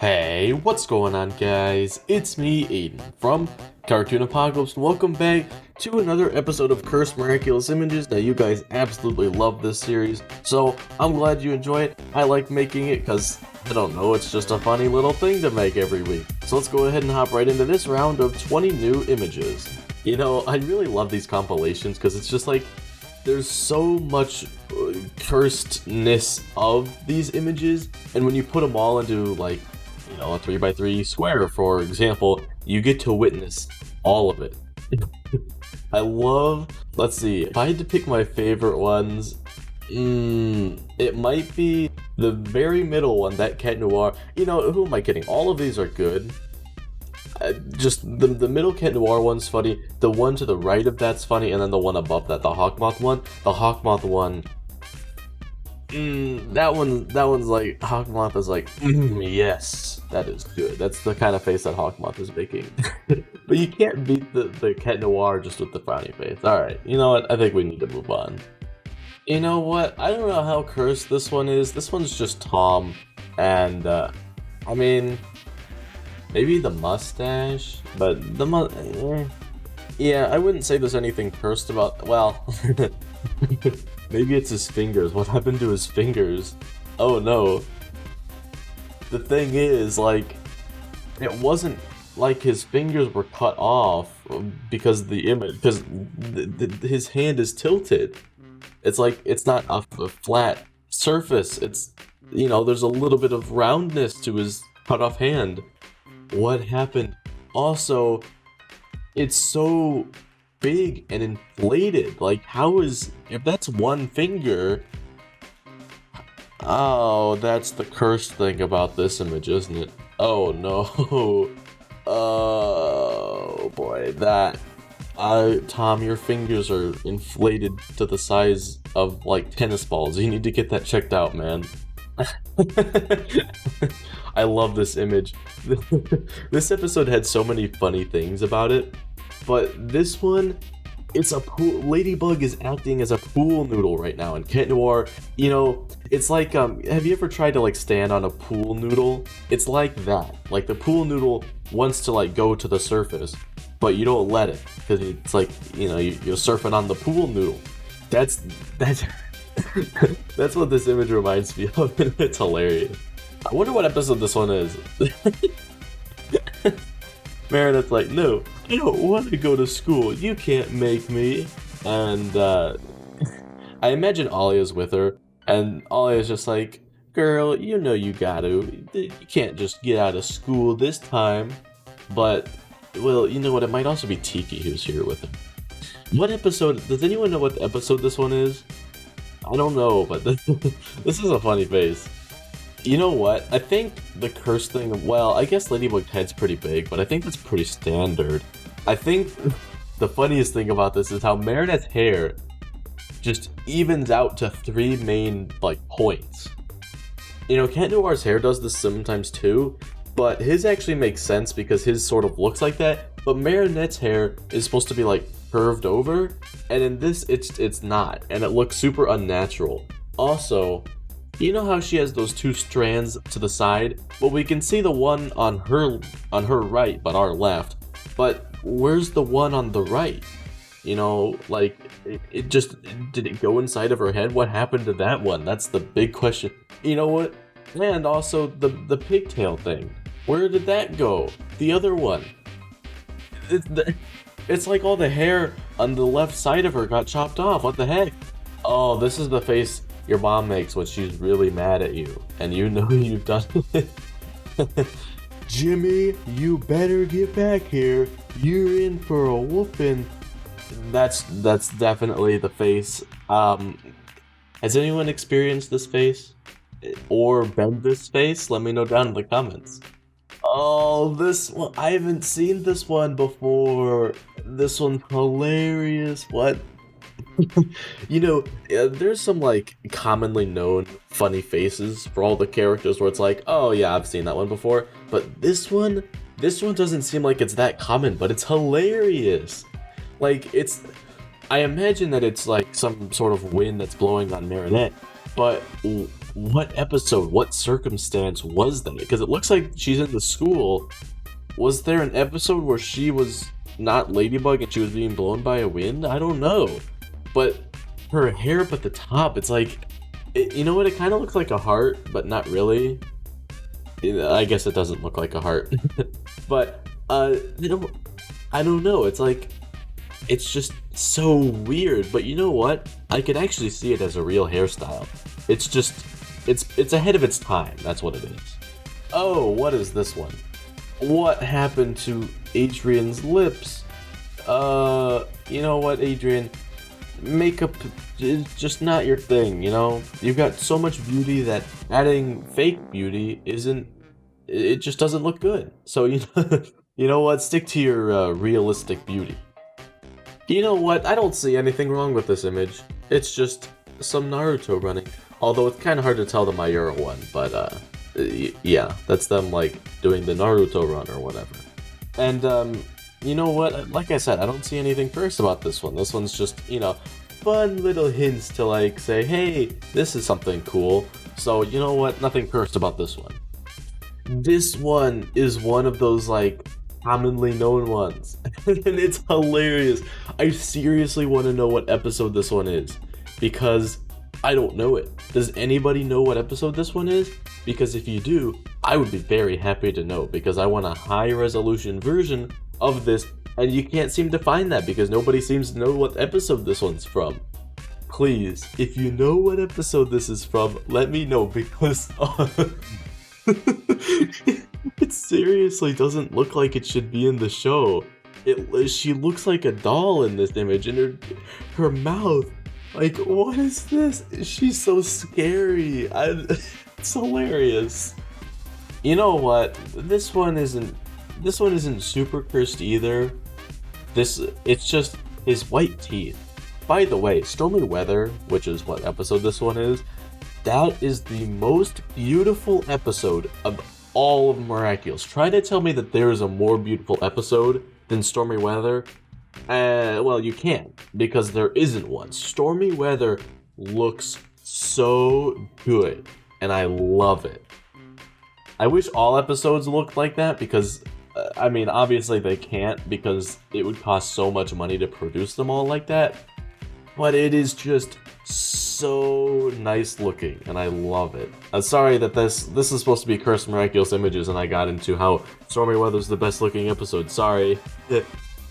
Hey, what's going on, guys? It's me, Aiden, from Cartoon Apocalypse, and welcome back to another episode of Cursed Miraculous Images. Now, you guys absolutely love this series, so I'm glad you enjoy it. I like making it because, I don't know, it's just a funny little thing to make every week. So let's go ahead and hop right into this round of 20 new images. You know, I really love these compilations because it's just like, there's so much cursedness of these images, and when you put them all into, like, you know, a 3x3 square, for example, you get to witness all of it. I love, let's see, if I had to pick my favorite ones, it might be the very middle one, that Cat Noir. You know, who am I kidding? All of these are good. Just the middle Cat Noir one's funny, the one to the right of that's funny, and then the one above that, the Hawkmoth one. The Hawkmoth one, that one's like, Hawkmoth is like, yes, that is good. That's the kind of face that Hawkmoth is making. But you can't beat the Cat Noir just with the frowny face. Alright, you know what? I think we need to move on. You know what? I don't know how cursed this one is. This one's just Tom, and, I mean, maybe the mustache, but yeah, I wouldn't say there's anything cursed about, well, maybe it's his fingers. What happened to his fingers? Oh no. The thing is, like, it wasn't like his fingers were cut off because the image, because his hand is tilted. It's like, it's not a flat surface. It's, you know, there's a little bit of roundness to his cut off hand. What happened? Also, it's so big and inflated. Like, how is, if that's one finger, oh, that's the cursed thing about this image, isn't it? Oh no. Oh boy, Tom, your fingers are inflated to the size of like tennis balls. You need to get that checked out, man. I love this image. This episode had so many funny things about it, but this one, it's a pool. Ladybug is acting as a pool noodle right now, and Cat Noir, you know, it's like, have you ever tried to like stand on a pool noodle? It's like that. Like, the pool noodle wants to like go to the surface, but you don't let it, because it's like, you know, you're surfing on the pool noodle. That's that's what this image reminds me of. It's hilarious. I wonder what episode this one is. Meredith's like, no, I don't want to go to school. You can't make me. And I imagine Alia's with her, and Alia's just like, girl, you know you gotta. You can't just get out of school this time. But, well, you know what? It might also be Tiki who's here with him. What episode? Does anyone know what episode this one is? I don't know, but this is a funny face. You know what? I think the curse thing, well, I guess Ladybug's head's pretty big, but I think that's pretty standard. I think the funniest thing about this is how Meredith's hair just evens out to three main, like, points. You know, Cat Noir's hair does this sometimes too, but his actually makes sense because his sort of looks like that, but Marinette's hair is supposed to be, like, curved over, and in this, it's not, and it looks super unnatural. Also, you know how she has those two strands to the side? Well, we can see the one on her right, but our left. But where's the one on the right? You know, like, it just, did it go inside of her head? What happened to that one? That's the big question. You know what? And also, the pigtail thing. Where did that go? The other one. It's like all the hair on the left side of her got chopped off. What the heck? Oh, this is the face your mom makes when she's really mad at you, and you know you've done it. Jimmy, you better get back here. You're in for a whooping. That's definitely the face. Has anyone experienced this face? Or been this face? Let me know down in the comments. Oh, this one, I haven't seen this one before. This one's hilarious. What? You know, there's some, like, commonly known funny faces for all the characters where it's like, oh yeah, I've seen that one before. But this one doesn't seem like it's that common, but it's hilarious. Like, I imagine that it's like some sort of wind that's blowing on Marinette, but what episode, what circumstance was that? Because it looks like she's in the school. Was there an episode where she was not Ladybug and she was being blown by a wind? I don't know. But her hair up at the top, it's like, you know what? It kind of looks like a heart, but not really. I guess it doesn't look like a heart. But, I don't know. It's like, it's just so weird. But you know what? I could actually see it as a real hairstyle. It's just, it's ahead of its time. That's what it is. Oh, what is this one? What happened to Adrian's lips? You know what, Adrian? Makeup is just not your thing, you know? You've got so much beauty that adding fake beauty it just doesn't look good. So, you know what? Stick to your realistic beauty. You know what? I don't see anything wrong with this image. It's just some Naruto running. Although it's kind of hard to tell the Mayura one, but yeah, that's them like doing the Naruto run or whatever. And you know what? Like I said, I don't see anything cursed about this one. This one's just, fun little hints to like say, hey, this is something cool. So you know what? Nothing cursed about this one. This one is one of those like commonly known ones. And it's hilarious. I seriously want to know what episode this one is. Because I don't know it. Does anybody know what episode this one is? Because if you do, I would be very happy to know, because I want a high resolution version of this, and you can't seem to find that because nobody seems to know what episode this one's from. Please, if you know what episode this is from, let me know, because it seriously doesn't look like it should be in the show. She looks like a doll in this image, and her mouth, like, what is this? She's so scary. It's hilarious. You know what? This one isn't super cursed either. It's just his white teeth. By the way, Stormy Weather, which is what episode this one is, that is the most beautiful episode of all of Miraculous. Try to tell me that there is a more beautiful episode than Stormy Weather. Well, you can't, because there isn't one. Stormy Weather looks so good, and I love it. I wish all episodes looked like that, because, I mean, obviously they can't, because it would cost so much money to produce them all like that. But it is just so nice looking, and I love it. I'm sorry that this is supposed to be Cursed Miraculous Images, and I got into how Stormy Weather's the best looking episode. Sorry.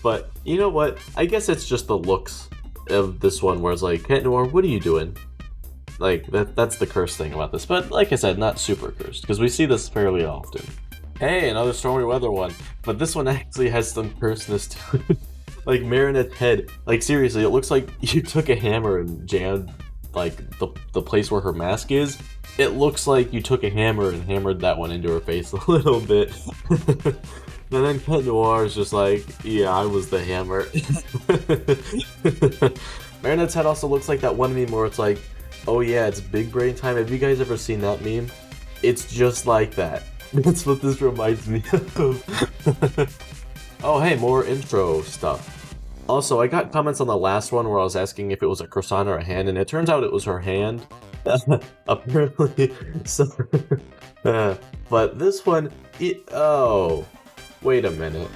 But you know what? I guess it's just the looks of this one, where it's like, Cat Noir, what are you doing? Like, that's the cursed thing about this. But like I said, not super cursed, because we see this fairly often. Hey, another Stormy Weather one. But this one actually has some cursedness to it. Like, Marinette's head. Like, seriously, it looks like you took a hammer and jammed, like, the place where her mask is. It looks like you took a hammer and hammered that one into her face a little bit. And then Cat Noir is just like, yeah, I was the hammer. Marinette's head also looks like that one meme where it's like, oh yeah, it's big brain time. Have you guys ever seen that meme? It's just like that. That's what this reminds me of. Oh hey, more intro stuff. Also, I got comments on the last one where I was asking if it was a croissant or a hand, and it turns out it was her hand. Apparently. So, but this one, oh, wait a minute.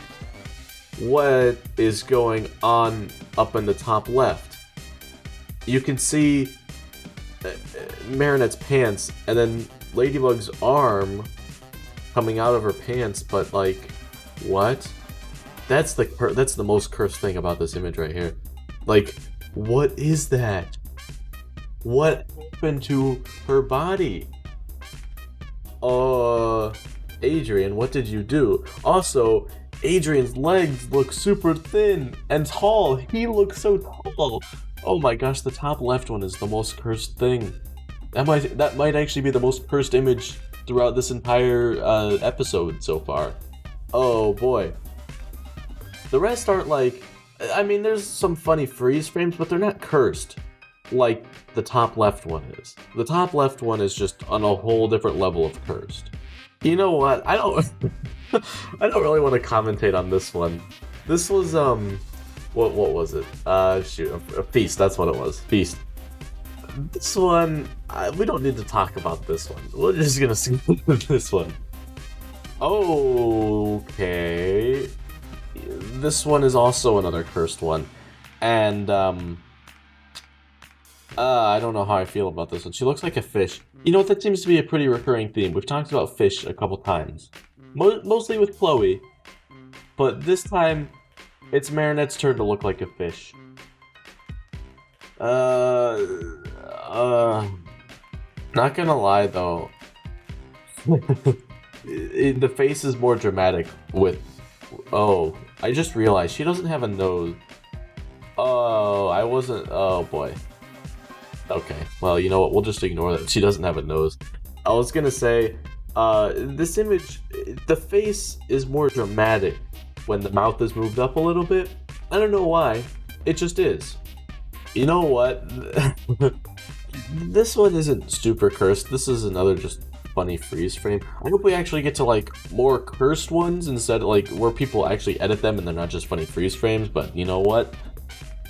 What is going on up in the top left? You can see Marinette's pants, and then Ladybug's arm coming out of her pants, but like, what? That's the most cursed thing about this image right here. Like, what is that? What happened to her body? Adrian, what did you do? Also, Adrian's legs look super thin and tall. He looks so tall. Oh my gosh, the top left one is the most cursed thing. That might actually be the most cursed image throughout this entire episode so far. Oh boy. The rest aren't like, I mean, there's some funny freeze frames, but they're not cursed like the top left one is. The top left one is just on a whole different level of cursed. You know what? I don't really want to commentate on this one. This was what was it? Shoot, a feast. That's what it was. Feast. This one, we don't need to talk about this one. We're just gonna skip this one. Okay. This one is also another cursed one. And, I don't know how I feel about this one. She looks like a fish. You know what, that seems to be a pretty recurring theme. We've talked about fish a couple times. Mostly with Chloe. But this time, it's Marinette's turn to look like a fish. Not gonna lie though. The face is more dramatic with... Oh, I just realized she doesn't have a nose. Oh, I wasn't... Oh boy. Okay, well, you know what, we'll just ignore that. She doesn't have a nose. I was gonna say, this image, the face is more dramatic when the mouth is moved up a little bit. I don't know why, it just is. You know what? This one isn't super cursed. This is another just funny freeze frame. I hope we actually get to like more cursed ones instead of like where people actually edit them and they're not just funny freeze frames. But you know what?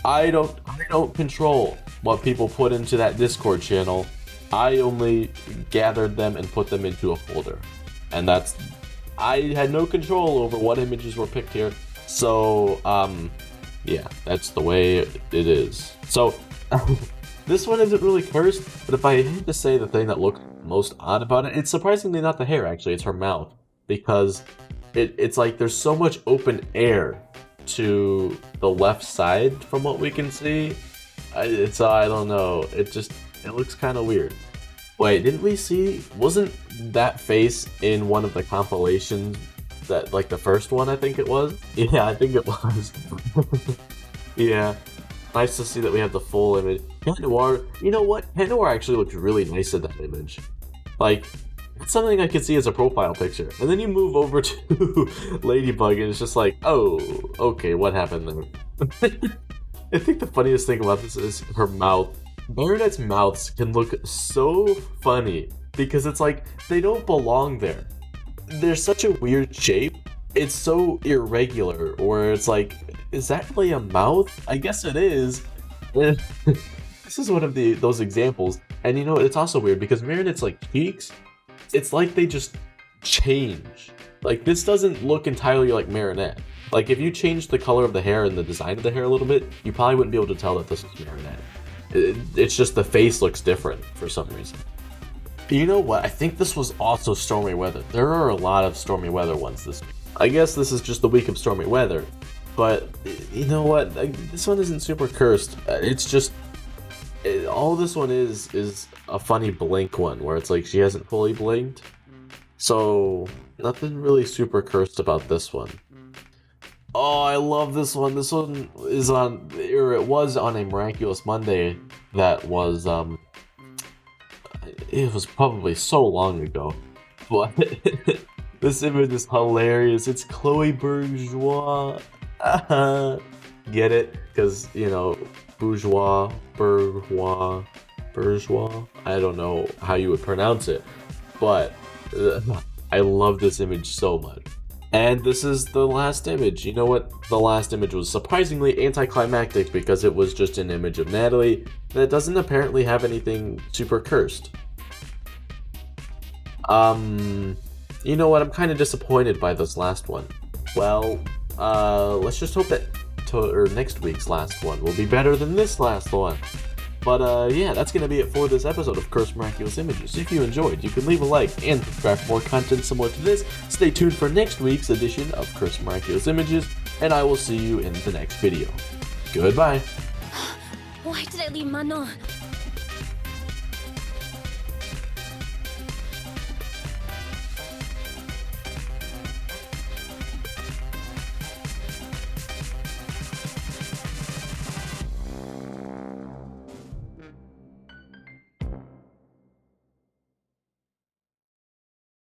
I don't control what people put into that Discord channel. I only gathered them and put them into a folder, and that's... I had no control over what images were picked here. So yeah, that's the way it is. So this one isn't really cursed, but if I had to say the thing that looked most odd about it, it's surprisingly not the hair, actually, it's her mouth. Because it's like there's so much open air to the left side from what we can see. I don't know, it looks kind of weird. Wait, didn't we see, wasn't that face in one of the compilations that, like the first one, I think it was? Yeah, I think it was. Yeah, nice to see that we have the full image. Cat Noir, you know what? Cat Noir actually looks really nice in that image. Like, it's something I could see as a profile picture. And then you move over to Ladybug and it's just like, oh, okay, what happened there? I think the funniest thing about this is her mouth. Marinette's mouths can look so funny because it's like they don't belong there. They're such a weird shape. It's so irregular, or it's like, is that really a mouth? I guess it is. This is one of those examples. And you know, it's also weird because Marinette's like cheeks, it's like they just change. Like this doesn't look entirely like Marinette. Like if you change the color of the hair and the design of the hair a little bit, you probably wouldn't be able to tell that this is Marinette. It's just the face looks different for some reason. You know what? I think this was also stormy weather. There are a lot of stormy weather ones this week. I guess this is just the week of stormy weather. But you know what? This one isn't super cursed. It's just... all this one is a funny blink one where it's like she hasn't fully blinked. So nothing really super cursed about this one. Oh, I love this one. This one is on, or it was on a Miraculous Monday that was, it was probably so long ago. But this image is hilarious. It's Chloe Bourgeois. Get it? Because, you know, bourgeois. I don't know how you would pronounce it. But I love this image so much. And this is the last image. You know what? The last image was surprisingly anticlimactic because it was just an image of Natalie that doesn't apparently have anything super cursed. You know what? I'm kind of disappointed by this last one. Well, let's just hope that next week's last one will be better than this last one. But yeah, that's going to be it for this episode of Cursed Miraculous Images. If you enjoyed, you can leave a like and subscribe for more content similar to this. Stay tuned for next week's edition of Cursed Miraculous Images, and I will see you in the next video. Goodbye! Why did I leave Manon?